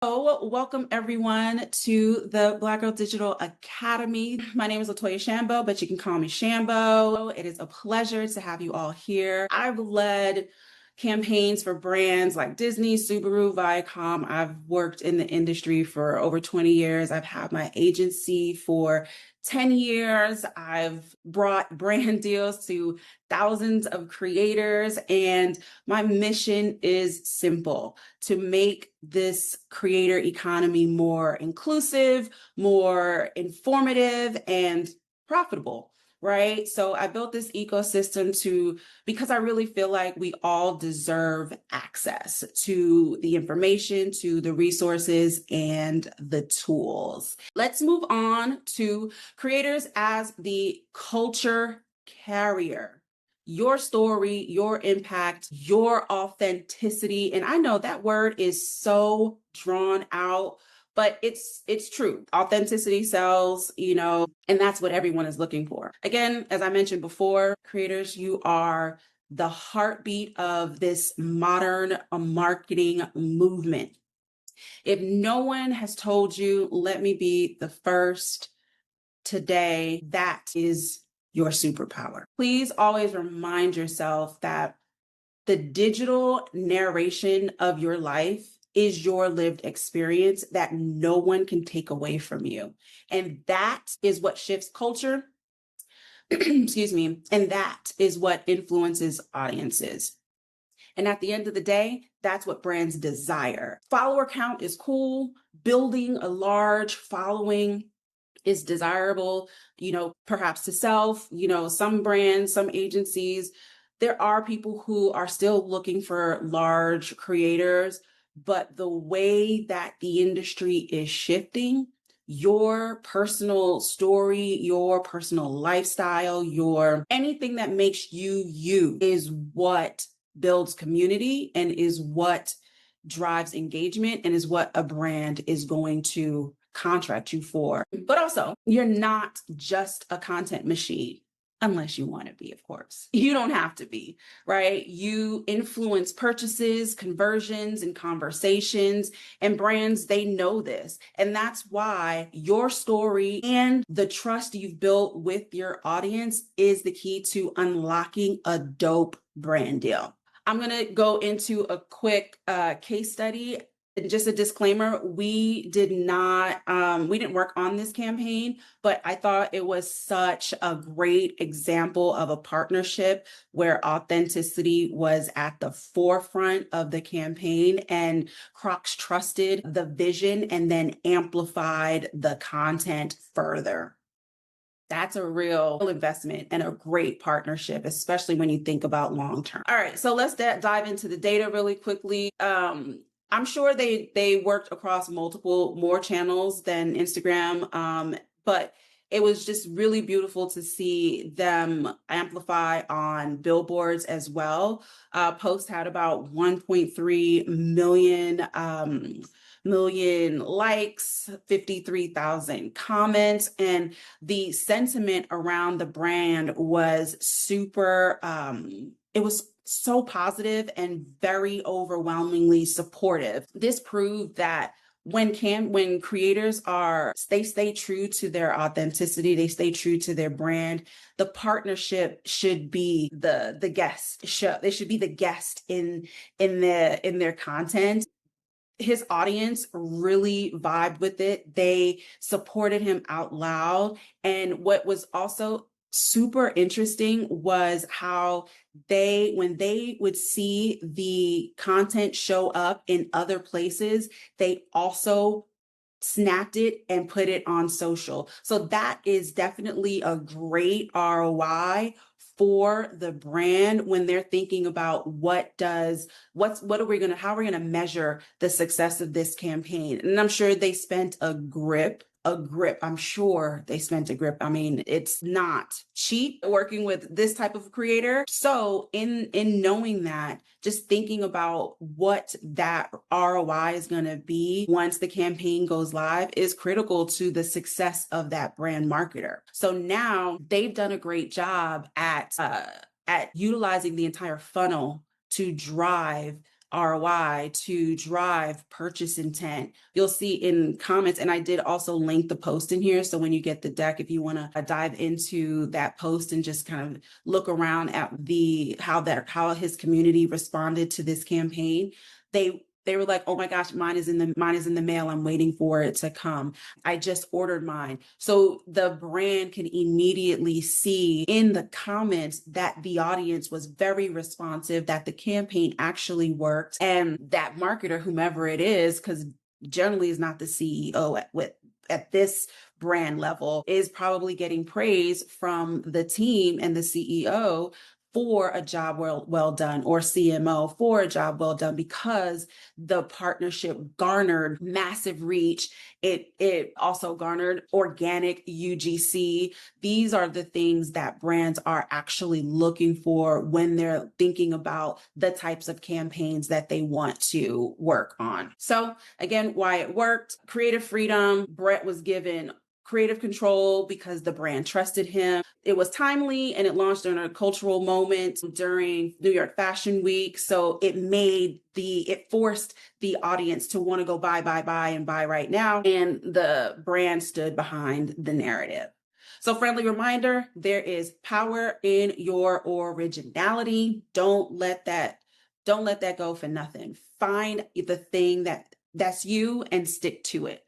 Welcome everyone to the Black Girl Digital Academy. My name is Latoya Shambo, but you can call me Shambo. It is a pleasure to have you all here. I've led campaigns for brands like Disney, Subaru, Viacom. I've worked in the industry for over 20 years. I've had my agency for 10 years. I've brought brand deals to thousands of creators, and my mission is simple: to make this creator economy more inclusive, more informative, and profitable, right? So I built this ecosystem because I really feel like we all deserve access to the information, to the resources, and the tools. Let's move on to creators as the culture carrier. Your story, your impact, your authenticity. And I know that word is so drawn out, but it's true. Authenticity sells, and that's what everyone is looking for. Again, as I mentioned before, creators, you are the heartbeat of this modern marketing movement. If no one has told you, let me be the first today, that is your superpower. Please always remind yourself that the digital narration of your life is your lived experience that no one can take away from you. And that is what shifts culture. Excuse me. And that is what influences audiences. And at the end of the day, that's what brands desire. Follower count is cool. Building a large following is desirable, perhaps to self, some brands, some agencies. There are people who are still looking for large creators, but the way that the industry is shifting, your personal story, your personal lifestyle, your anything that makes you is what builds community and is what drives engagement and is what a brand is going to contract you for. But also, you're not just a content machine, unless you want to be, of course. You don't have to be, right? You influence purchases, conversions, and conversations, and brands, they know this. And that's why your story and the trust you've built with your audience is the key to unlocking a dope brand deal. I'm going to go into a quick case study. Just a disclaimer, we didn't work on this campaign, but I thought it was such a great example of a partnership where authenticity was at the forefront of the campaign, and Crocs trusted the vision and then amplified the content further. That's a real investment and a great partnership, especially when you think about long term. All right, so let's dive into the data really quickly. I'm sure they worked across multiple more channels than Instagram, but it was just really beautiful to see them amplify on billboards as well. Post had about 1.3 million likes, 53,000 comments, and the sentiment around the brand was super, it was so positive and very overwhelmingly supportive. This proved that when creators they stay true to their authenticity, they stay true to their brand, the partnership should be the guest show. They should be the guest in their content. His audience really vibed with it. They supported him out loud. And what was also super interesting was how when they would see the content show up in other places, they also snapped it and put it on social. So that is definitely a great ROI for the brand when they're thinking about how are we going to measure the success of this campaign. And I'm sure they spent a grip. I'm sure they spent a grip. I mean, it's not cheap working with this type of creator. So in knowing that, just thinking about what that ROI is going to be once the campaign goes live is critical to the success of that brand marketer. So now they've done a great job at utilizing the entire funnel to drive ROI to drive purchase intent. You'll see in comments, and I did also link the post in here. So when you get the deck, if you want to dive into that post and just kind of look around at how his community responded to this campaign, they were like, oh my gosh, mine is in the mail. I'm waiting for it to come. I just ordered mine. So the brand can immediately see in the comments that the audience was very responsive, that the campaign actually worked, and that marketer, whomever it is, because generally is not the CEO at this brand level, is probably getting praise from the team and the CEO for a job well done, or CMO for a job well done, because the partnership garnered massive reach. It also garnered organic UGC. These are the things that brands are actually looking for when they're thinking about the types of campaigns that they want to work on. So again, why it worked: creative freedom. Brett was given creative control because the brand trusted him. It was timely, and it launched during a cultural moment during New York Fashion Week. So it forced the audience to want to go buy and buy right now. And the brand stood behind the narrative. So friendly reminder, there is power in your originality. Don't let that go for nothing. Find the thing that's you and stick to it.